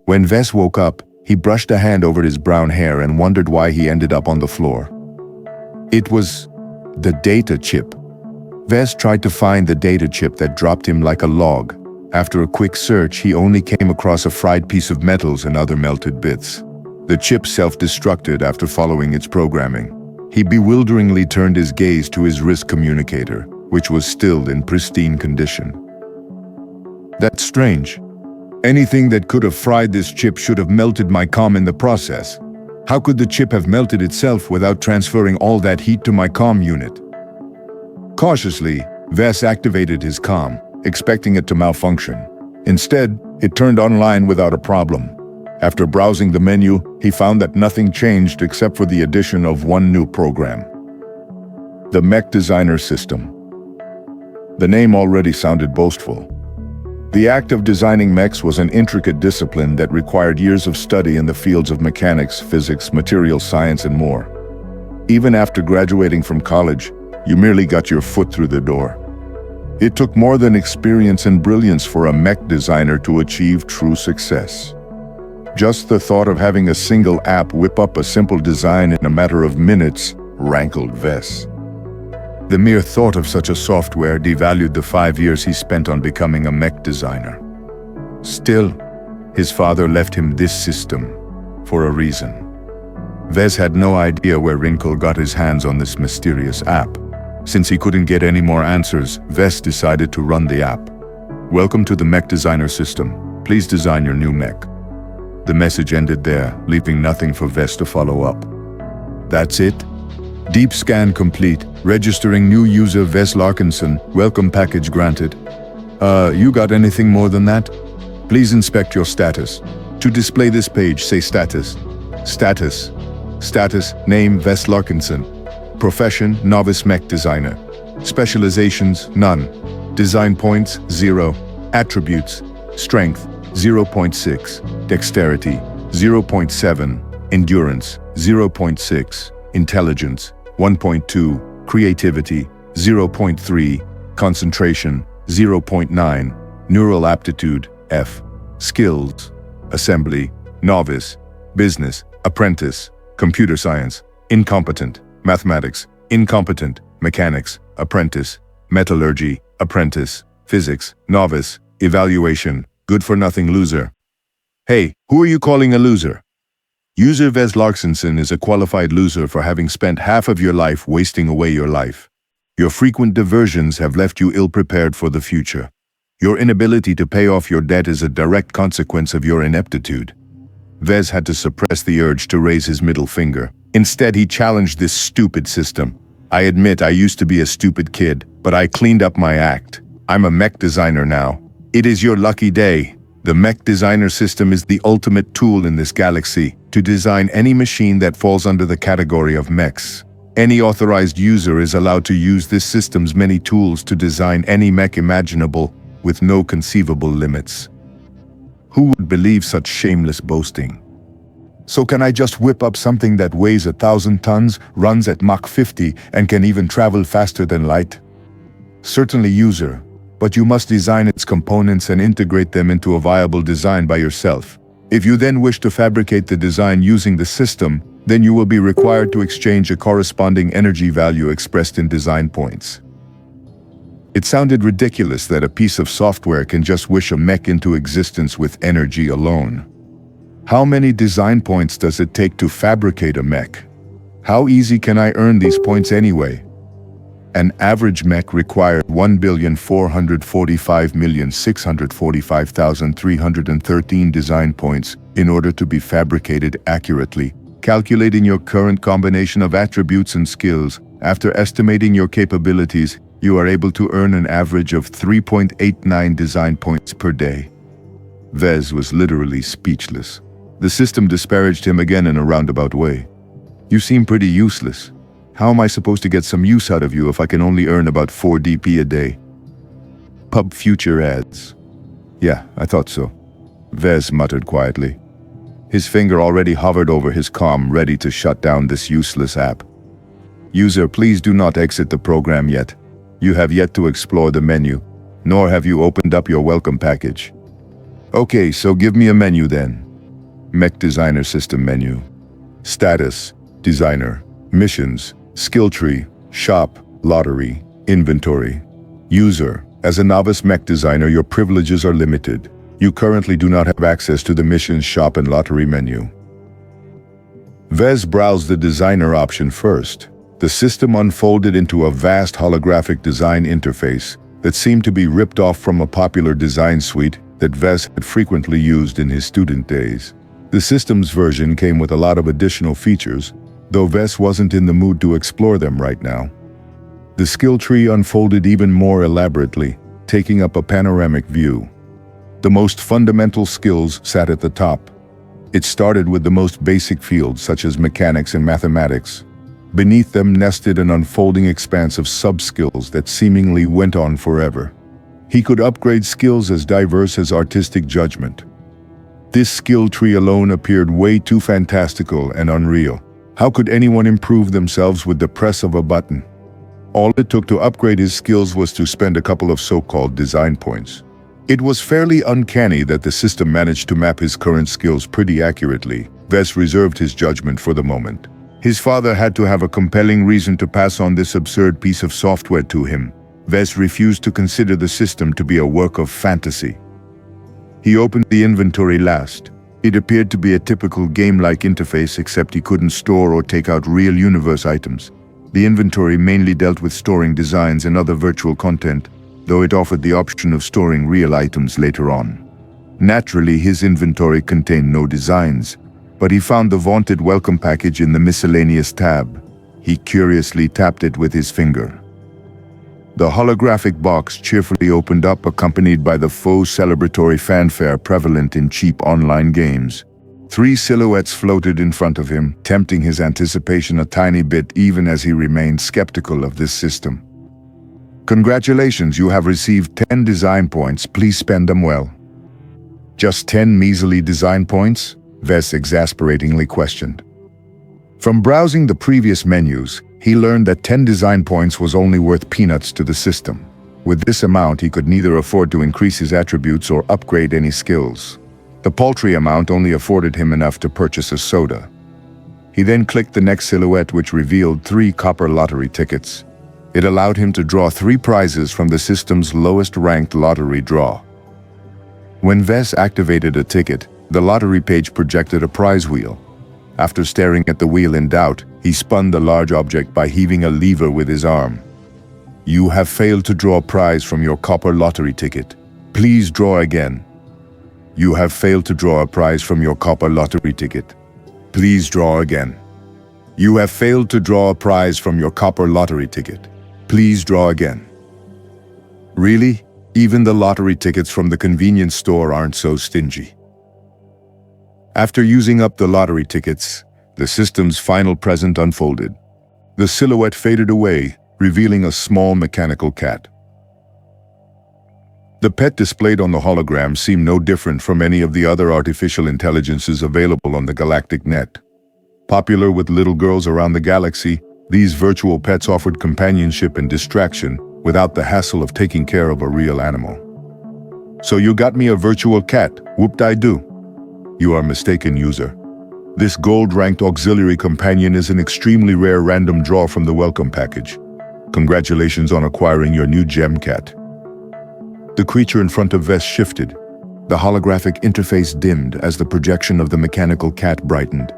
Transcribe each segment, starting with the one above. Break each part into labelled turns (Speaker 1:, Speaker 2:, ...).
Speaker 1: When Ves woke up, he brushed a hand over his brown hair and wondered why he ended up on the floor. It was the data chip. Ves tried to find the data chip that dropped him like a log. After a quick search, he only came across a fried piece of metals and other melted bits. The chip self-destructed after following its programming. He bewilderingly turned his gaze to his wrist communicator, which was still in pristine condition. That's strange. Anything that could have fried this chip should have melted my comm in the process. How could the chip have melted itself without transferring all that heat to my comm unit? Cautiously, Ves activated his comm, expecting it to malfunction. Instead, it turned online without a problem. After browsing the menu, he found that nothing changed except for the addition of one new program. The Mech Designer System. The name already sounded boastful. The act of designing mechs was an intricate discipline that required years of study in the fields of mechanics, physics, material science, and more. Even after graduating from college, you merely got your foot through the door. It took more than experience and brilliance for a mech designer to achieve true success. Just the thought of having a single app whip up a simple design in a matter of minutes rankled Ves. The mere thought of such a software devalued the 5 years he spent on becoming a mech designer. Still, his father left him this system for a reason. Ves had no idea where Wrinkle got his hands on this mysterious app. Since he couldn't get any more answers, Ves decided to run the app. Welcome to the Mech Designer System. Please design your new mech. The message ended there, leaving nothing for Ves to follow up. That's it? Deep scan complete. Registering new user Ves Larkinson. Welcome package granted. You got anything more than that? Please inspect your status. To display this page, say status. Status. Status, name Ves Larkinson. Profession, novice mech designer. Specializations, none. Design points, 0. Attributes, strength, 0.6. Dexterity, 0.7. Endurance, 0.6. Intelligence, 1.2. Creativity, 0.3. Concentration, 0.9. Neural aptitude, F. Skills, assembly, novice, business, apprentice, computer science, incompetent, mathematics, incompetent, mechanics, apprentice, metallurgy, apprentice, physics, novice, evaluation, good-for-nothing loser. Hey, who are you calling a loser? User Ves Larkinson is a qualified loser for having spent half of your life wasting away your life. Your frequent diversions have left you ill-prepared for the future. Your inability to pay off your debt is a direct consequence of your ineptitude. Ves had to suppress the urge to raise his middle finger. Instead, he challenged this stupid system. I admit I used to be a stupid kid, but I cleaned up my act. I'm a mech designer now. It is your lucky day. The Mech Designer System is the ultimate tool in this galaxy to design any machine that falls under the category of mechs. Any authorized user is allowed to use this system's many tools to design any mech imaginable with no conceivable limits. Who would believe such shameless boasting? So can I just whip up something that weighs 1,000 tons, runs at Mach 50, and can even travel faster than light? Certainly, user. But you must design its components and integrate them into a viable design by yourself. If you then wish to fabricate the design using the system, then you will be required to exchange a corresponding energy value expressed in design points. It sounded ridiculous that a piece of software can just wish a mech into existence with energy alone. How many design points does it take to fabricate a mech? How easy can I earn these points anyway? An average mech required 1,445,645,313 design points in order to be fabricated accurately. Calculating your current combination of attributes and skills, after estimating your capabilities, you are able to earn an average of 3.89 design points per day. Ves was literally speechless. The system disparaged him again in a roundabout way. You seem pretty useless. How am I supposed to get some use out of you if I can only earn about 4 DP a day? Pub future ads. Yeah, I thought so. Ves muttered quietly. His finger already hovered over his comm, ready to shut down this useless app. User, please do not exit the program yet. You have yet to explore the menu, nor have you opened up your welcome package. Okay, so give me a menu then. Mech Designer System menu. Status, Designer, Missions, Skill Tree, Shop, Lottery, Inventory. User, as a novice mech designer, your privileges are limited. You currently do not have access to the Missions, Shop, and Lottery menu. Ves browsed the Designer option first. The system unfolded into a vast holographic design interface that seemed to be ripped off from a popular design suite that Ves had frequently used in his student days. The system's version came with a lot of additional features, though Ves wasn't in the mood to explore them right now. The skill tree unfolded even more elaborately, taking up a panoramic view. The most fundamental skills sat at the top. It started with the most basic fields such as mechanics and mathematics. Beneath them nested an unfolding expanse of sub-skills that seemingly went on forever. He could upgrade skills as diverse as artistic judgment. This skill tree alone appeared way too fantastical and unreal. How could anyone improve themselves with the press of a button? All it took to upgrade his skills was to spend a couple of so-called design points. It was fairly uncanny that the system managed to map his current skills pretty accurately. Ves reserved his judgment for the moment. His father had to have a compelling reason to pass on this absurd piece of software to him. Ves refused to consider the system to be a work of fantasy. He opened the inventory last. It appeared to be a typical game-like interface, except he couldn't store or take out real universe items. The inventory mainly dealt with storing designs and other virtual content, though it offered the option of storing real items later on. Naturally, his inventory contained no designs, but he found the vaunted welcome package in the miscellaneous tab. He curiously tapped it with his finger. The holographic box cheerfully opened up, accompanied by the faux celebratory fanfare prevalent in cheap online games. 3 silhouettes floated in front of him, tempting his anticipation a tiny bit even as he remained skeptical of this system. Congratulations, you have received 10 design points. Please spend them well. Just 10 measly design points? Ves exasperatingly questioned. From browsing the previous menus, he learned that 10 design points was only worth peanuts to the system. With this amount, he could neither afford to increase his attributes or upgrade any skills. The paltry amount only afforded him enough to purchase a soda. He then clicked the next silhouette, which revealed 3 copper lottery tickets. It allowed him to draw 3 prizes from the system's lowest-ranked lottery draw. When Ves activated a ticket, the lottery page projected a prize wheel. After staring at the wheel in doubt, he spun the large object by heaving a lever with his arm. You have failed to draw a prize from your copper lottery ticket. Please draw again. You have failed to draw a prize from your copper lottery ticket. Please draw again. You have failed to draw a prize from your copper lottery ticket. Please draw again. Really? Even the lottery tickets from the convenience store aren't so stingy. After using up the lottery tickets, the system's final present unfolded. The silhouette faded away, revealing a small mechanical cat. The pet displayed on the hologram seemed no different from any of the other artificial intelligences available on the galactic net. Popular with little girls around the galaxy, these virtual pets offered companionship and distraction without the hassle of taking care of a real animal. So you got me a virtual cat, whoop-de-doo. You are mistaken, user. This gold-ranked auxiliary companion is an extremely rare random draw from the welcome package. Congratulations on acquiring your new gem cat. The creature in front of Ves shifted. The holographic interface dimmed as the projection of the mechanical cat brightened.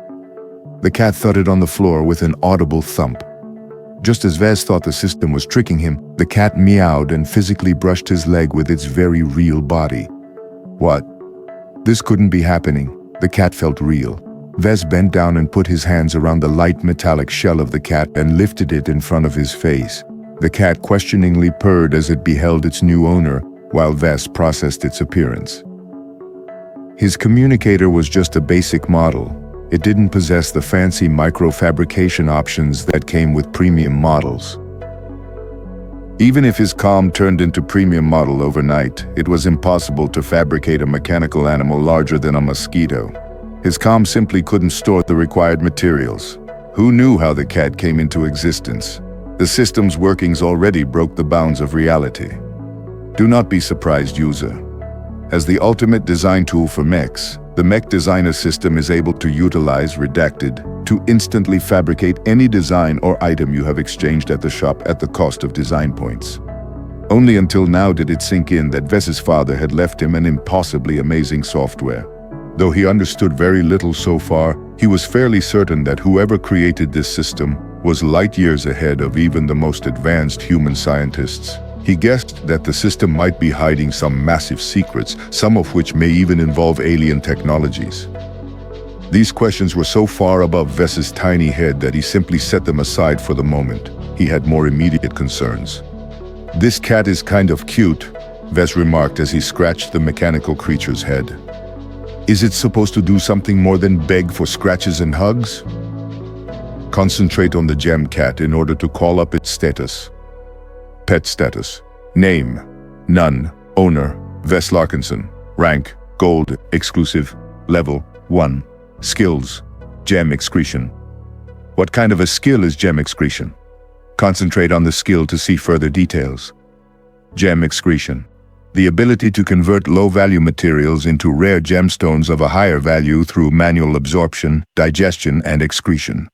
Speaker 1: The cat thudded on the floor with an audible thump. Just as Ves thought the system was tricking him, the cat meowed and physically brushed his leg with its very real body. What? This couldn't be happening. The cat felt real. Ves bent down and put his hands around the light metallic shell of the cat and lifted it in front of his face. The cat questioningly purred as it beheld its new owner, while Ves processed its appearance. His communicator was just a basic model. It didn't possess the fancy microfabrication options that came with premium models. Even if his comm turned into premium model overnight, it was impossible to fabricate a mechanical animal larger than a mosquito. His comm simply couldn't store the required materials. Who knew how the cat came into existence? The system's workings already broke the bounds of reality. Do not be surprised, user. As the ultimate design tool for mechs, The Mech Designer System is able to utilize redacted to instantly fabricate any design or item you have exchanged at the shop at the cost of design points. Only until now did it sink in that Ves's father had left him an impossibly amazing software. Though he understood very little so far, he was fairly certain that whoever created this system was light years ahead of even the most advanced human scientists. He guessed that the system might be hiding some massive secrets, some of which may even involve alien technologies. These questions were so far above Ves's tiny head that he simply set them aside for the moment. He had more immediate concerns. "This cat is kind of cute," Ves remarked as he scratched the mechanical creature's head. "Is it supposed to do something more than beg for scratches and hugs?" Concentrate on the gem cat in order to call up its status. Pet status. Name: none. Owner: Ves Larkinson. Rank: Gold, exclusive. Level: 1. Skills: Gem excretion. What kind of a skill is gem excretion? Concentrate on the skill to see further details. Gem excretion. The ability to convert low-value materials into rare gemstones of a higher value through manual absorption, digestion, and excretion.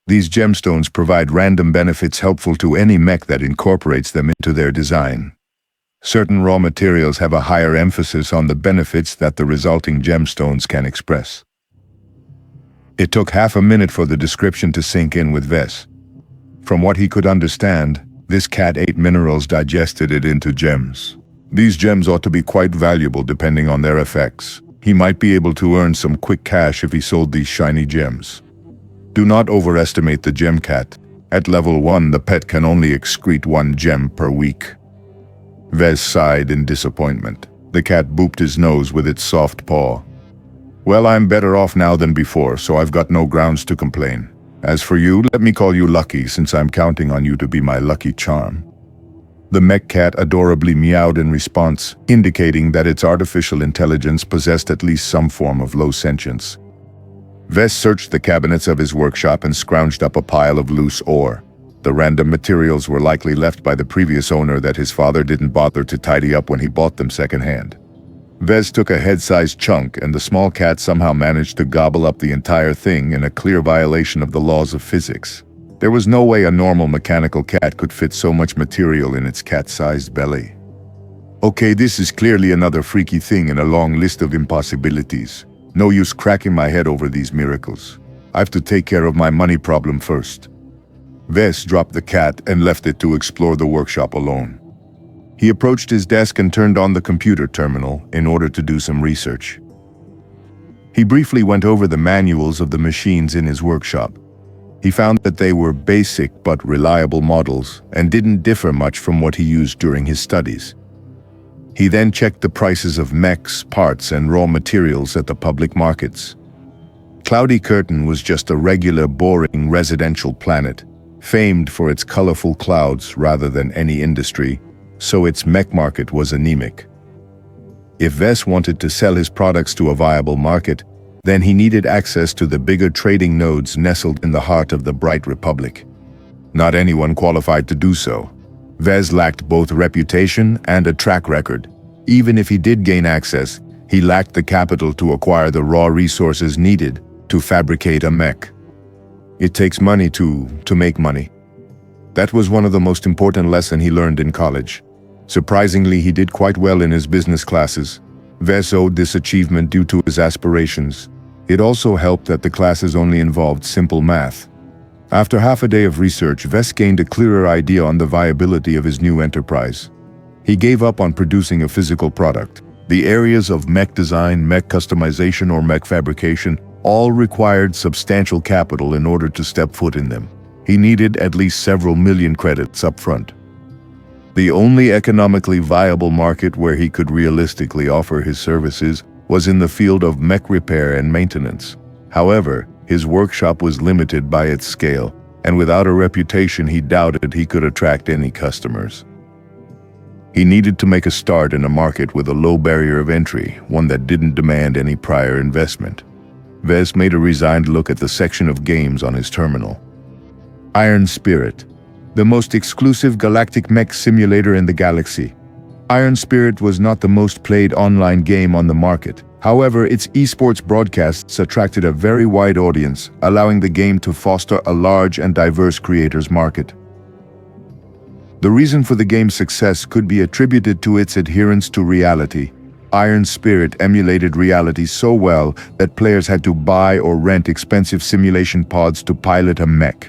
Speaker 1: These gemstones provide random benefits helpful to any mech that incorporates them into their design. Certain raw materials have a higher emphasis on the benefits that the resulting gemstones can express. It took half a minute for the description to sink in with Ves. From what he could understand, this cat ate minerals, digested it into gems. These gems ought to be quite valuable depending on their effects. He might be able to earn some quick cash if he sold these shiny gems. Do not overestimate the gem cat. At level 1, the pet can only excrete 1 gem per week. Ves sighed in disappointment. The cat booped his nose with its soft paw. "Well, I'm better off now than before, so I've got no grounds to complain. As for you, let me call you Lucky, since I'm counting on you to be my lucky charm." The mech cat adorably meowed in response, indicating that its artificial intelligence possessed at least some form of low sentience. Ves searched the cabinets of his workshop and scrounged up a pile of loose ore. The random materials were likely left by the previous owner that his father didn't bother to tidy up when he bought them secondhand. Ves took a head-sized chunk, and the small cat somehow managed to gobble up the entire thing in a clear violation of the laws of physics. There was no way a normal mechanical cat could fit so much material in its cat-sized belly. Okay, this is clearly another freaky thing in a long list of impossibilities. No use cracking my head over these miracles. I have to take care of my money problem first. Ves dropped the cat and left it to explore the workshop alone. He approached his desk and turned on the computer terminal in order to do some research. He briefly went over the manuals of the machines in his workshop. He found that they were basic but reliable models and didn't differ much from what he used during his studies. He then checked the prices of mechs, parts, and raw materials at the public markets. Cloudy Curtain was just a regular, boring residential planet, famed for its colorful clouds rather than any industry, so its mech market was anemic. If Ves wanted to sell his products to a viable market, then he needed access to the bigger trading nodes nestled in the heart of the Bright Republic. Not anyone qualified to do so. Ves lacked both reputation and a track record. Even if he did gain access, he lacked the capital to acquire the raw resources needed to fabricate a mech. It takes money to make money. That was one of the most important lessons he learned in college. Surprisingly, he did quite well in his business classes. Ves owed this achievement due to his aspirations. It also helped that the classes only involved simple math. After half a day of research, Ves gained a clearer idea on the viability of his new enterprise. He gave up on producing a physical product. The areas of mech design, mech customization, or mech fabrication all required substantial capital in order to step foot in them. He needed at least several million credits up front. The only economically viable market where he could realistically offer his services was in the field of mech repair and maintenance. However, his workshop was limited by its scale, and without a reputation, he doubted he could attract any customers. He needed to make a start in a market with a low barrier of entry, one that didn't demand any prior investment. Ves made a resigned look at the section of games on his terminal. Iron Spirit, the most exclusive galactic mech simulator in the galaxy. Iron Spirit was not the most played online game on the market. However, its esports broadcasts attracted a very wide audience, allowing the game to foster a large and diverse creators market. The reason for the game's success could be attributed to its adherence to reality. Iron Spirit emulated reality so well that players had to buy or rent expensive simulation pods to pilot a mech.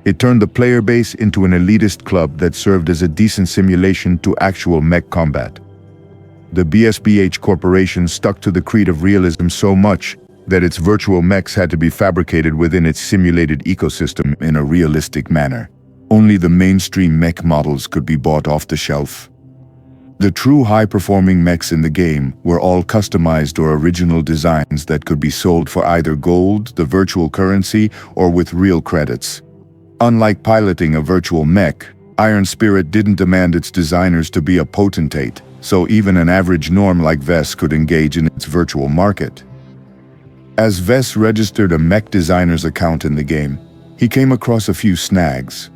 Speaker 1: It turned the player base into an elitist club that served as a decent simulation to actual mech combat. The BSBH Corporation stuck to the creed of realism so much that its virtual mechs had to be fabricated within its simulated ecosystem in a realistic manner. Only the mainstream mech models could be bought off the shelf. The true high-performing mechs in the game were all customized or original designs that could be sold for either gold, the virtual currency, or with real credits. Unlike piloting a virtual mech, Iron Spirit didn't demand its designers to be a potentate, so even an average norm like Ves could engage in its virtual market. As Ves registered a Mech Designer's account in the game, he came across a few snags.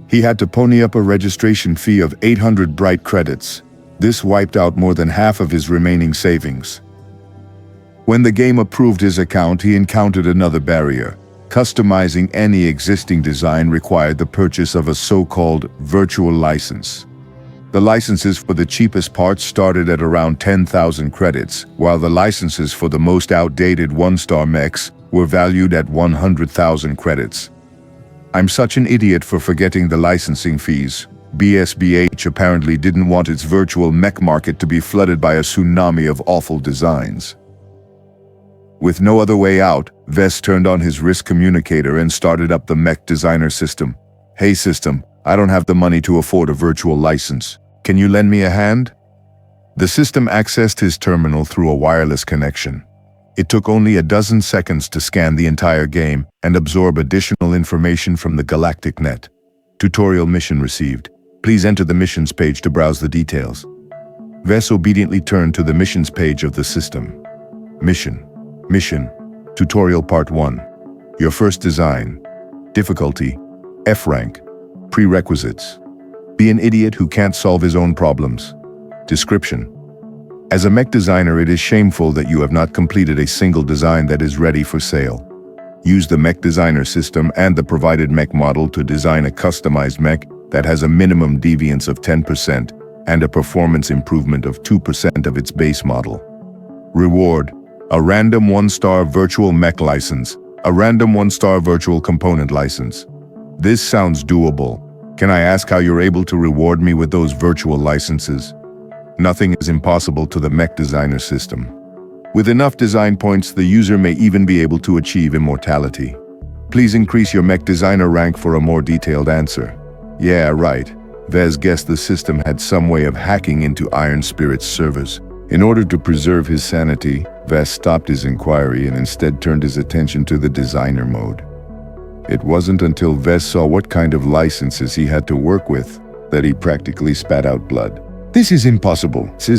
Speaker 1: He had to pony up a registration fee of 800 bright credits. This wiped out more than half of his remaining savings. When the game approved his account, he encountered another barrier. Customizing any existing design required the purchase of a so-called virtual license. The licenses for the cheapest parts started at around 10,000 credits, while the licenses for the most outdated one-star mechs were valued at 100,000 credits. I'm such an idiot for forgetting the licensing fees. BSBH apparently didn't want its virtual mech market to be flooded by a tsunami of awful designs. With no other way out, Ves turned on his risk communicator and started up the Mech Designer System. "Hey system, I don't have the money to afford a virtual license. Can you lend me a hand?" The system accessed his terminal through a wireless connection. It took only a dozen seconds to scan the entire game and absorb additional information from the galactic net. Tutorial mission received. Please enter the missions page to browse the details. Ves obediently turned to the missions page of the system. Mission. Tutorial Part 1. Your first design. Difficulty. F rank. Prerequisites. Be an idiot who can't solve his own problems. Description. As a mech designer, it is shameful that you have not completed a single design that is ready for sale. Use the Mech Designer System and the provided mech model to design a customized mech that has a minimum deviance of 10% and a performance improvement of 2% of its base model. Reward. A random one-star virtual mech license. A random one-star virtual component license. This sounds doable. Can I ask how you're able to reward me with those virtual licenses? Nothing is impossible to the Mech Designer System. With enough design points, the user may even be able to achieve immortality. Please increase your Mech Designer rank for a more detailed answer. Yeah, right. Ves guessed the system had some way of hacking into Iron Spirit's servers. In order to preserve his sanity, Ves stopped his inquiry and instead turned his attention to the designer mode. It wasn't until Ves saw what kind of licenses he had to work with that he practically spat out blood. This is impossible. This is